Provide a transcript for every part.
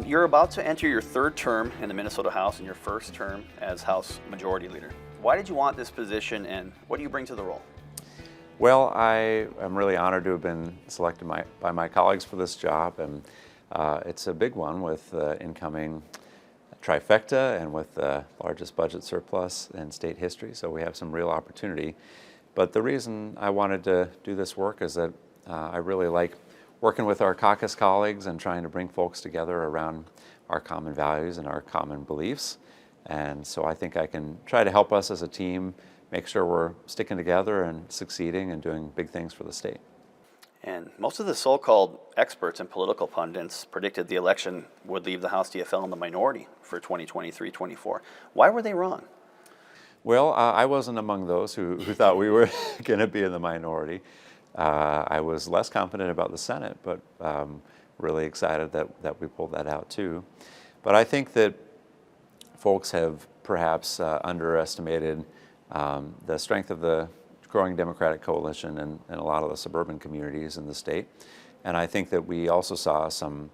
You're about to enter your third term in the Minnesota House and your first term as House Majority Leader. Why did you want this position and what do you bring to the role? Well, I am really honored to have been selected by my colleagues for this job, and it's a big one with the incoming trifecta and with the largest budget surplus in state history, so we have some real opportunity. But the reason I wanted to do this work is that I really like working with our caucus colleagues and trying to bring folks together around our common values and our common beliefs. And so I think I can try to help us as a team make sure we're sticking together and succeeding and doing big things for the state. And most of the so-called experts and political pundits predicted the election would leave the House DFL in the minority for 2023-24. Why were they wrong? Well, I wasn't among those who thought we were going to be in the minority. I was less confident about the Senate, but really excited that we pulled that out too. But I think that folks have perhaps underestimated the strength of the growing Democratic coalition in a lot of the suburban communities in the state. And I think that we also saw some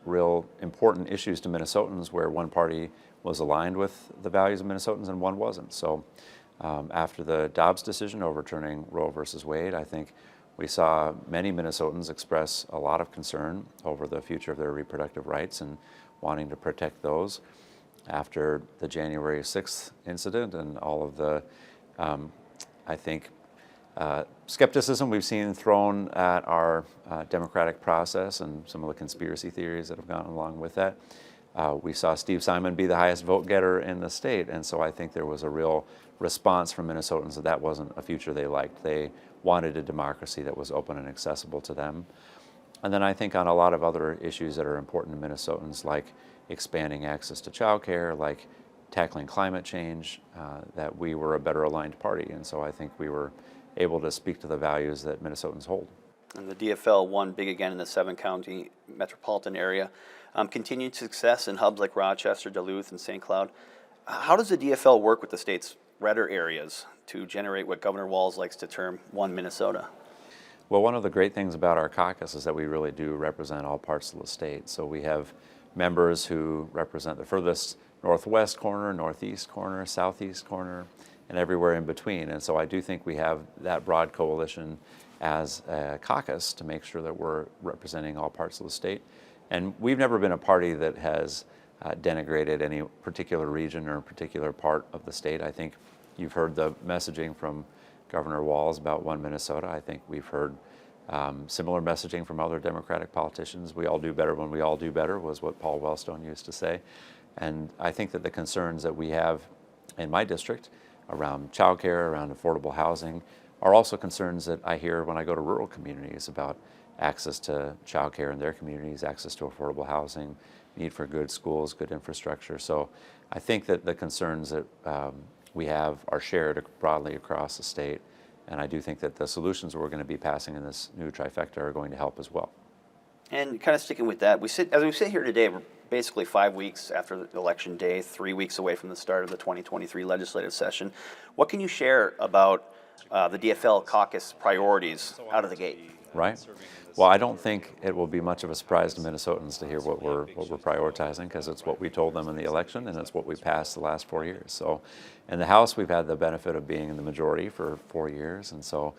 real important issues to Minnesotans where one party was aligned with the values of Minnesotans and one wasn't. So after the Dobbs decision overturning Roe versus Wade, I think we saw many Minnesotans express a lot of concern over the future of their reproductive rights and wanting to protect those. After the January 6th incident and all of the, I think, skepticism we've seen thrown at our democratic process and some of the conspiracy theories that have gone along with that, we saw Steve Simon be the highest vote getter in the state, and so I think there was a real response from Minnesotans that that wasn't a future they liked. They wanted a democracy that was open and accessible to them. And then I think on a lot of other issues that are important to Minnesotans, like expanding access to childcare, like tackling climate change, that we were a better aligned party. And so I think we were able to speak to the values that Minnesotans hold. And the DFL won big again in the 7-county metropolitan area. Continued success in hubs like Rochester, Duluth, and St. Cloud. How does the DFL work with the state's redder areas to generate what Governor Walz likes to term One Minnesota? Well, one of the great things about our caucus is that we really do represent all parts of the state. So we have members who represent the furthest northwest corner, northeast corner, southeast corner, and everywhere in between. And so I do think we have that broad coalition as a caucus to make sure that we're representing all parts of the state. And we've never been a party that has denigrated any particular region or particular part of the state. I think you've heard the messaging from Governor Walz about One Minnesota. I think we've heard similar messaging from other Democratic politicians. We all do better when we all do better was what Paul Wellstone used to say. And I think that the concerns that we have in my district around childcare, around affordable housing, are also concerns that I hear when I go to rural communities about access to childcare in their communities, access to affordable housing, need for good schools, good infrastructure. So I think that the concerns that we have are shared broadly across the state. And I do think that the solutions we're going to be passing in this new trifecta are going to help as well. And kind of sticking with that, as we sit here today, we're basically 5 weeks after the election day, 3 weeks away from the start of the 2023 legislative session. What can you share about the DFL caucus priorities out of the gate? Right. Well, I don't think it will be much of a surprise to Minnesotans to hear what we're prioritizing, because it's what we told them in the election and it's what we passed the last 4 years. So in the House, we've had the benefit of being in the majority for 4 years, and so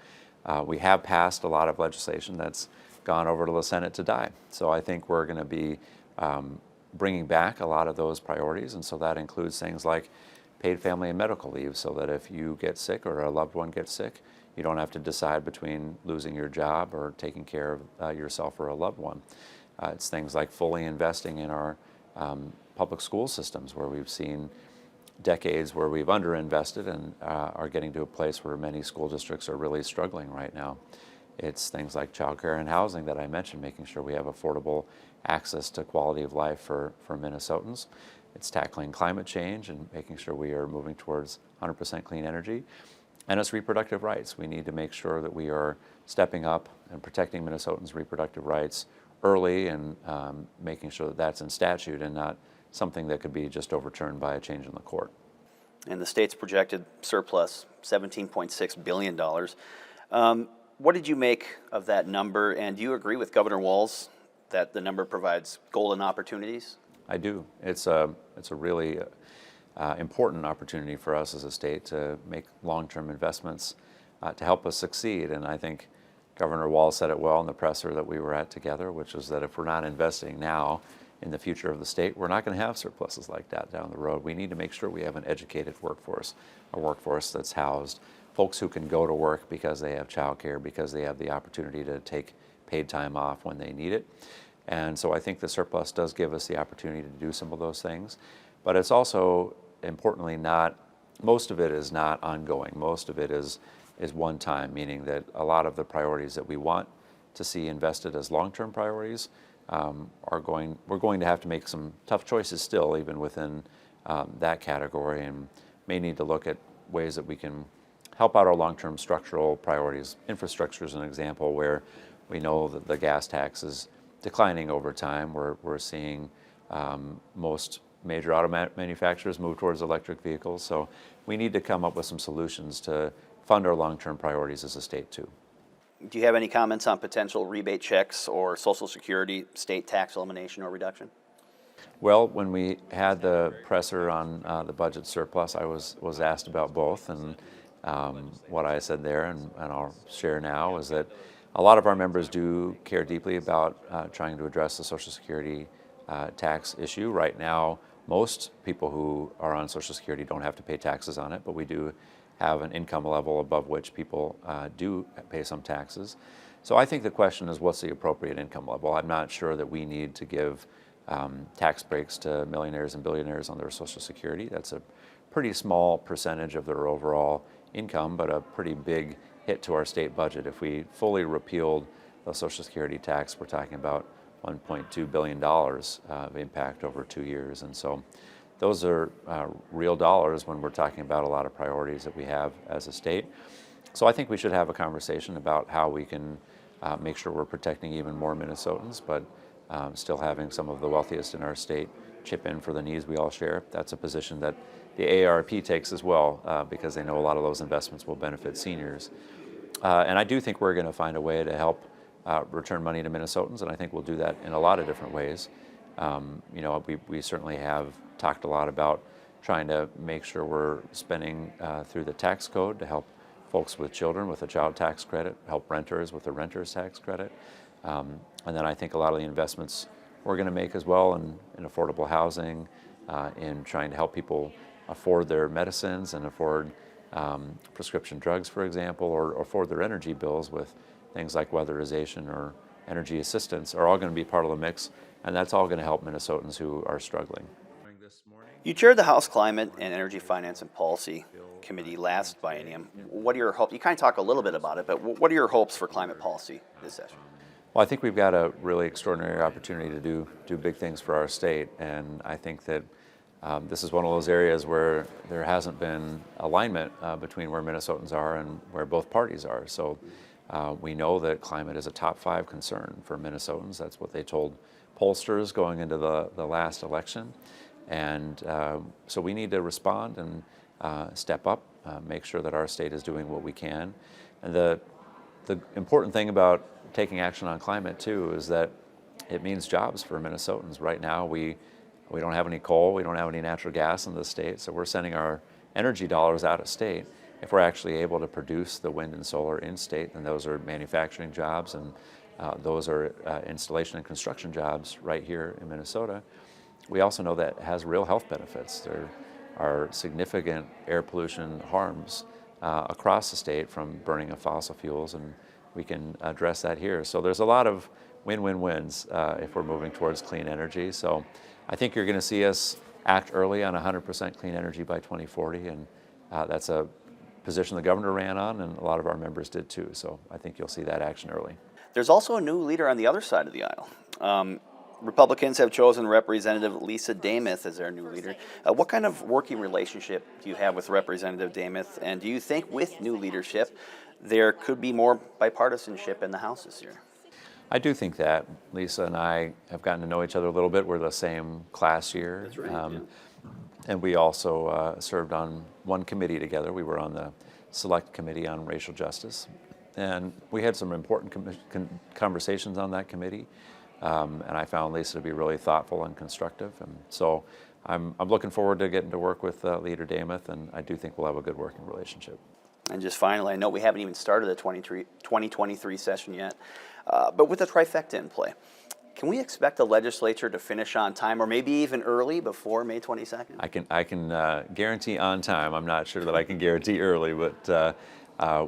we have passed a lot of legislation that's gone over to the Senate to die. So I think we're going to be bringing back a lot of those priorities, and so that includes things like paid family and medical leave, so that if you get sick or a loved one gets sick, you don't have to decide between losing your job or taking care of yourself or a loved one. It's things like fully investing in our public school systems, where we've seen decades where we've underinvested and are getting to a place where many school districts are really struggling right now. It's things like childcare and housing that I mentioned, making sure we have affordable access to quality of life for Minnesotans. It's tackling climate change and making sure we are moving towards 100% clean energy. And it's reproductive rights. We need to make sure that we are stepping up and protecting Minnesotans' reproductive rights early and making sure that that's in statute and not something that could be just overturned by a change in the court. And the state's projected surplus, $17.6 billion. What did you make of that number, and do you agree with Governor Walz that the number provides golden opportunities? I do. It's a really important opportunity for us as a state to make long-term investments to help us succeed. And I think Governor Walz said it well in the presser that we were at together, which is that if we're not investing now in the future of the state, we're not going to have surpluses like that down the road. We need to make sure we have an educated workforce, a workforce that's housed, folks who can go to work because they have childcare, because they have the opportunity to take paid time off when they need it. And so I think the surplus does give us the opportunity to do some of those things. But it's also, importantly, most of it is not ongoing. Most of it is one time, meaning that a lot of the priorities that we want to see invested as long-term priorities we're going to have to make some tough choices still, even within that category, and may need to look at ways that we can help out our long-term structural priorities. Infrastructure is an example where we know that the gas tax is declining over time. We're seeing most major auto manufacturers move towards electric vehicles, so we need to come up with some solutions to fund our long-term priorities as a state too. Do you have any comments on potential rebate checks or Social Security state tax elimination or reduction? Well, when we had the presser on the budget surplus, I was asked about both, and what I said there, and I'll share now, is that a lot of our members do care deeply about trying to address the Social Security tax issue. Right now, most people who are on Social Security don't have to pay taxes on it, but we do have an income level above which people do pay some taxes. So I think the question is, what's the appropriate income level? I'm not sure that we need to give tax breaks to millionaires and billionaires on their Social Security. That's a pretty small percentage of their overall income, but a pretty big hit to our state budget. If we fully repealed the Social Security tax, we're talking about $1.2 billion of impact over 2 years. And so those are real dollars when we're talking about a lot of priorities that we have as a state. So I think we should have a conversation about how we can make sure we're protecting even more Minnesotans, but still having some of the wealthiest in our state chip in for the needs we all share. That's a position that the AARP takes as well, because they know a lot of those investments will benefit seniors. And I do think we're going to find a way to help return money to Minnesotans, and I think we'll do that in a lot of different ways. We certainly have talked a lot about trying to make sure we're spending through the tax code to help folks with children with a child tax credit, help renters with a renter's tax credit. And then I think a lot of the investments we're going to make as well in affordable housing, in trying to help people afford their medicines and afford prescription drugs, for example, or afford their energy bills with things like weatherization or energy assistance are all going to be part of the mix, and that's all going to help Minnesotans who are struggling. You chaired the House Climate and Energy Finance and Policy Committee last biennium. What are your hopes? You kind of talk a little bit about it, but what are your hopes for climate policy this session? Well, I think we've got a really extraordinary opportunity to do big things for our state, and I think that this is one of those areas where there hasn't been alignment between where Minnesotans are and where both parties are. So we know that climate is a top 5 concern for Minnesotans. That's what they told pollsters going into the last election. And so we need to respond and step up, make sure that our state is doing what we can. And the important thing about taking action on climate too is that it means jobs for Minnesotans. Right now we don't have any coal, we don't have any natural gas in the state, so we're sending our energy dollars out of state. If we're actually able to produce the wind and solar in state, then those are manufacturing jobs, and those are installation and construction jobs right here in Minnesota. We also know that it has real health benefits. There are significant air pollution harms across the state from burning of fossil fuels, and we can address that here. So there's a lot of win-win-wins if we're moving towards clean energy. So I think you're going to see us act early on 100% clean energy by 2040, and that's a position the governor ran on, and a lot of our members did too. So I think you'll see that action early. There's also a new leader on the other side of the aisle. Republicans have chosen Representative Lisa Demuth as their new leader. What kind of working relationship do you have with Representative Demuth, and do you think with new leadership there could be more bipartisanship in the House this year? I do think that. Lisa and I have gotten to know each other a little bit. We're the same class year. That's right, yeah. And we also served on one committee together. We were on the Select Committee on Racial Justice. And we had some important conversations on that committee. And I found Lisa to be really thoughtful and constructive. And so I'm looking forward to getting to work with Leader Damath, and I do think we'll have a good working relationship. And just finally, I know we haven't even started the 2023 session yet, but with the trifecta in play, can we expect the legislature to finish on time, or maybe even early before May 22nd? I can guarantee on time. I'm not sure that I can guarantee early, but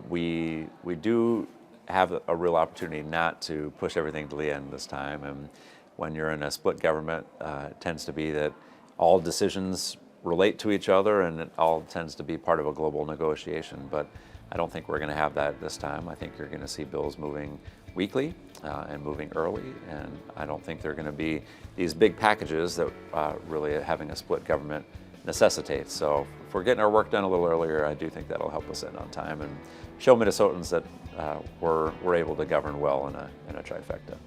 we do have a real opportunity not to push everything to the end this time. And when you're in a split government, it tends to be that all decisions relate to each other, and it all tends to be part of a global negotiation. But I don't think we're going to have that this time. I think you're going to see bills moving weekly and moving early, and I don't think they're going to be these big packages that really having a split government necessitates. So if we're getting our work done a little earlier, I do think that'll help us end on time and show Minnesotans that we're able to govern well in a trifecta.